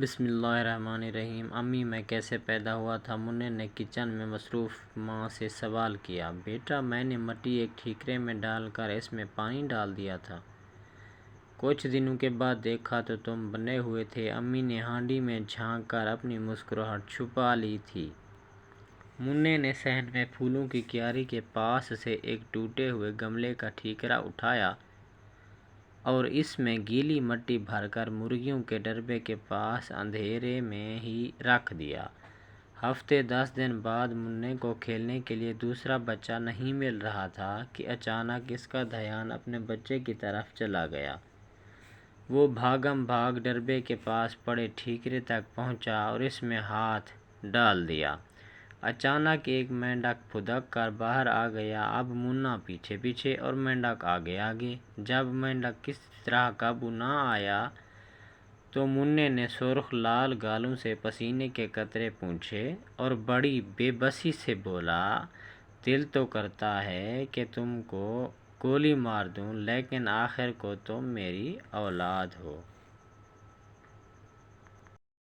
بسم اللہ الرحمن الرحیم۔ امی میں کیسے پیدا ہوا تھا؟ منّے نے کچن میں مصروف ماں سے سوال کیا۔ بیٹا میں نے مٹی ایک ٹھیکرے میں ڈال کر اس میں پانی ڈال دیا تھا۔ کچھ دنوں کے بعد دیکھا تو تم بنے ہوئے تھے۔ امی نے ہانڈی میں جھانک کر اپنی مسکراہٹ چھپا لی تھی۔ منّے نے صحن میں پھولوں کی کیاری کے پاس سے ایک ٹوٹے ہوئے گملے کا ٹھیکرا اٹھایا اور اس میں گیلی مٹی بھر کر مرغیوں کے ڈربے کے پاس اندھیرے میں ہی رکھ دیا۔ ہفتے 10 دن بعد منّے کو کھیلنے کے لیے دوسرا بچہ نہیں مل رہا تھا کہ اچانک اس کا دھیان اپنے بچے کی طرف چلا گیا۔ وہ بھاگم بھاگ ڈربے کے پاس پڑے ٹھیکرے تک پہنچا اور اس میں ہاتھ ڈال دیا۔ اچانک ایک مینڈک پھدک کر باہر آ گیا۔ اب منا پیچھے پیچھے اور مینڈک آگے آگے۔ جب مینڈک کسی طرح قابو نہ آیا تو منّے نے سرخ لال گالوں سے پسینے کے قطرے پونچھے اور بڑی بے بسی سے بولا، دل تو کرتا ہے کہ تم کو گولی مار دوں، لیکن آخر کو تم میری اولاد ہو۔